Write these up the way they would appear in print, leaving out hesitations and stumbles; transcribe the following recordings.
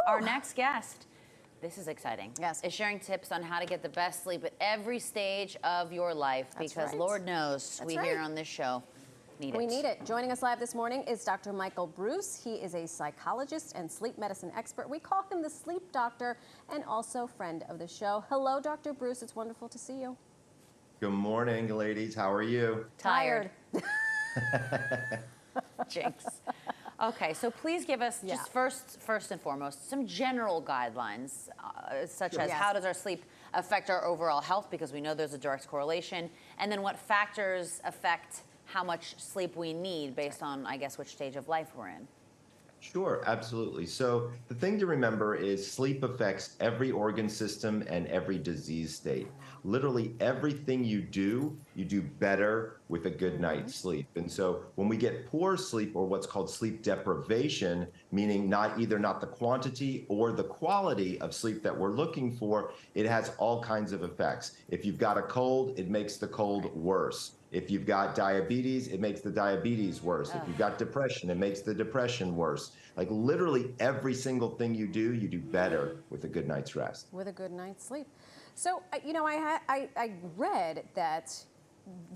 Our next guest, this is exciting. Yes. Is sharing tips on how to get the best sleep at every stage of your life. That's because right. Lord knows That's we right. here on this show need it. We need it. Joining us live this morning is Dr. Michael Breus. He is a psychologist and sleep medicine expert. We call him the sleep doctor and also friend of the show. Hello, Dr. Breus. It's wonderful to see you. Good morning, ladies. How are you? Tired. Jinx. Okay, so please give us just first and foremost some general guidelines, such as how does our sleep affect our overall health, because we know there's a direct correlation, and then what factors affect how much sleep we need based on, I guess, which stage of life we're in. Sure, absolutely. So the thing to remember is sleep affects every organ system and every disease state. Literally everything you do better with a good night's sleep. And so when we get poor sleep, or what's called sleep deprivation, meaning not the quantity or the quality of sleep that we're looking for, it has all kinds of effects. If you've got a cold, it makes the cold worse. If you've got diabetes, it makes the diabetes worse. If you've got depression, it makes the depression worse. Like literally every single thing you do better with a good night's rest. With a good night's sleep. So, you know, I read that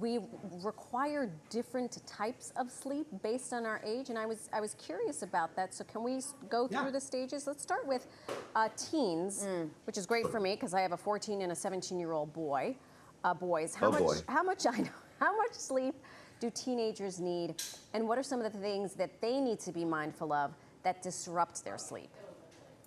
we require different types of sleep based on our age, and I was curious about that. So can we go through the stages? Let's start with teens, which is great for me because I have a 14 and a 17-year-old boy. Boys, how much sleep do teenagers need, and what are some of the things that they need to be mindful of that disrupt their sleep?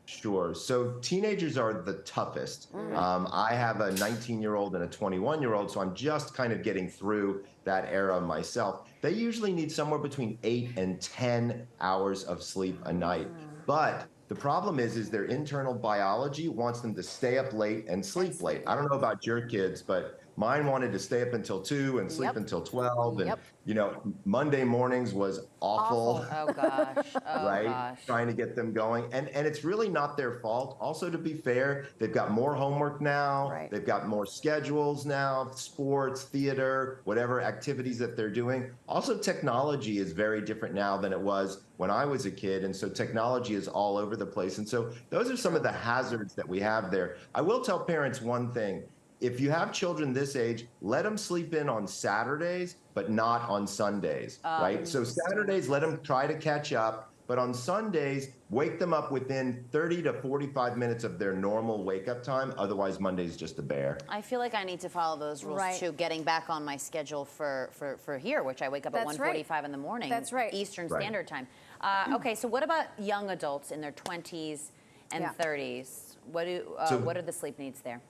Sure. So teenagers are the toughest. I have a 19-year-old and a 21-year-old, so I'm just kind of getting through that era myself. They usually need somewhere between 8 and 10 hours of sleep a night. But the problem is their internal biology wants them to stay up late and sleep late. I don't know about your kids, but mine wanted to stay up until 2 and sleep until 12. And, you know, Monday mornings was awful. Oh, gosh. Oh, right? Gosh. Trying to get them going. And it's really not their fault. Also, to be fair, they've got more homework now. Right. They've got more schedules now, sports, theater, whatever activities that they're doing. Also, technology is very different now than it was when I was a kid. And so technology is all over the place. And so those are some of the hazards that we have there. I will tell parents one thing. If you have children this age, let them sleep in on Saturdays, but not on Sundays, right? So Saturdays, let them try to catch up. But on Sundays, wake them up within 30 to 45 minutes of their normal wake-up time. Otherwise, Monday's just a bear. I feel like I need to follow those rules, too, getting back on my schedule for here, which I wake up at 1:45 in the morning. That's right. Eastern Standard Time. Okay, so what about young adults in their 20s and 30s? What are the sleep needs there?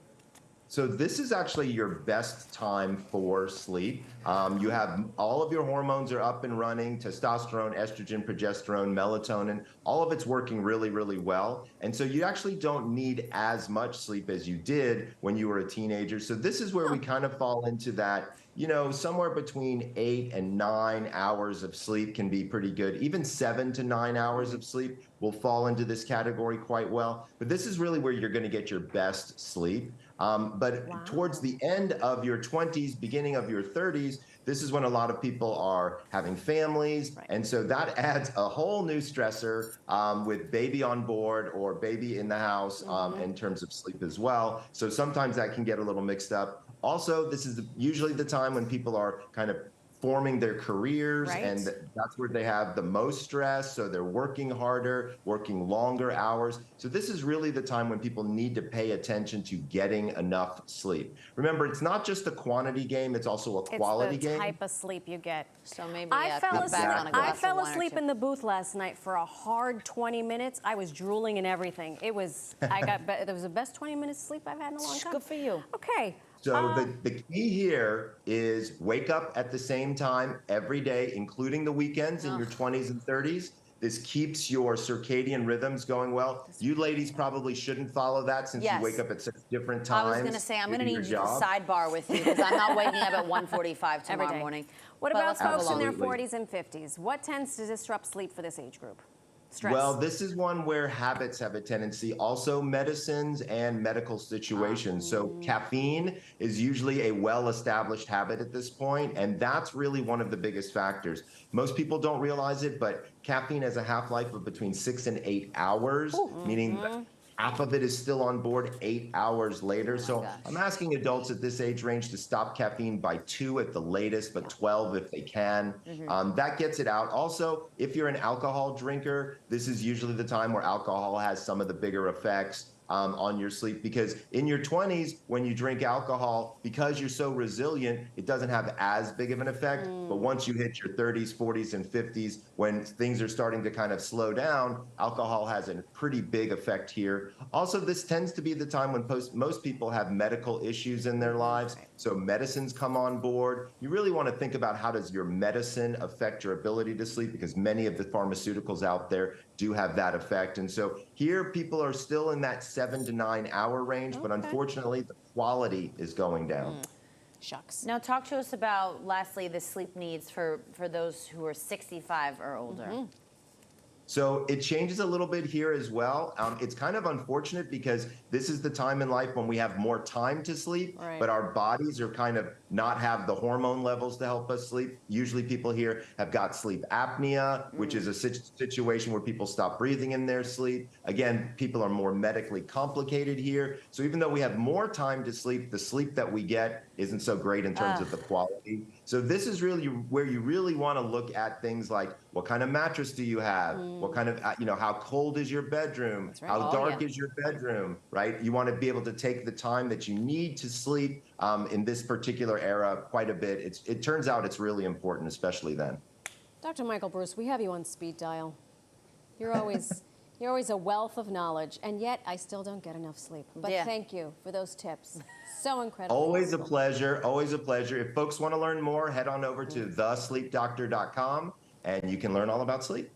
So this is actually your best time for sleep. You have all of your hormones are up and running, testosterone, estrogen, progesterone, melatonin, all of it's working really, really well. And so you actually don't need as much sleep as you did when you were a teenager. So this is where we kind of fall into that, you know, somewhere between 8 and 9 hours of sleep can be pretty good. Even 7 to 9 hours of sleep will fall into this category quite well. But this is really where you're going to get your best sleep. But towards the end of your 20s, beginning of your 30s, this is when a lot of people are having families. And so that adds a whole new stressor with baby on board or baby in the house in terms of sleep as well. So sometimes that can get a little mixed up. Also, this is usually the time when people are kind of forming their careers, and that's where they have the most stress. So they're working harder, working longer hours. So this is really the time when people need to pay attention to getting enough sleep. Remember, it's not just a quantity game, it's also a quality game. It's the type of sleep you get. So maybe I fell asleep in the booth last night for a hard 20 minutes. I was drooling and everything. It was, there was the best 20 minutes sleep I've had in a long time. Good for you. Okay. So the key here is wake up at the same time every day, including the weekends in your 20s and 30s. This keeps your circadian rhythms going well. You ladies probably shouldn't follow that since you wake up at such different times. I was going to say, I'm going to need you to sidebar with you because I'm not waking up at 1:45 tomorrow morning. What about folks in their 40s and 50s? What tends to disrupt sleep for this age group? Stress. Well, this is one where habits have a tendency, also medicines and medical situations. So caffeine is usually a well-established habit at this point, and that's really one of the biggest factors. Most people don't realize it, but caffeine has a half-life of between 6 and 8 hours, meaning half of it is still on board 8 hours later. So gosh. I'm asking adults at this age range to stop caffeine by 2 at the latest, but 12 if they can. That gets it out. Also, if you're an alcohol drinker, this is usually the time where alcohol has some of the bigger effects on your sleep, because in your 20s, when you drink alcohol, because you're so resilient, it doesn't have as big of an effect. But once you hit your 30s, 40s, and 50s, when things are starting to kind of slow down, alcohol has a pretty big effect here. Also, this tends to be the time when most people have medical issues in their lives. So medicines come on board. You really want to think about how does your medicine affect your ability to sleep, because many of the pharmaceuticals out there do have that effect. And so here people are still in that 7 to 9 hour range, but unfortunately the quality is going down. Shucks. Now talk to us about, lastly, the sleep needs for those who are 65 or older. So it changes a little bit here as well. It's kind of unfortunate because this is the time in life when we have more time to sleep, but our bodies are kind of not have the hormone levels to help us sleep. Usually people here have got sleep apnea, which is a situation where people stop breathing in their sleep. Again, people are more medically complicated here. So even though we have more time to sleep, the sleep that we get isn't so great in terms of the quality. So this is really where you really want to look at things like, what kind of mattress do you have? What kind of, how cold is your bedroom? How dark is your bedroom, right? You want to be able to take the time that you need to sleep in this particular era quite a bit. It turns out it's really important, especially then. Dr. Michael Breus, we have you on speed dial. You're always a wealth of knowledge, and yet I still don't get enough sleep. But thank you for those tips. So incredible. Always a pleasure. Always a pleasure. If folks want to learn more, head on over to thesleepdoctor.com and you can learn all about sleep.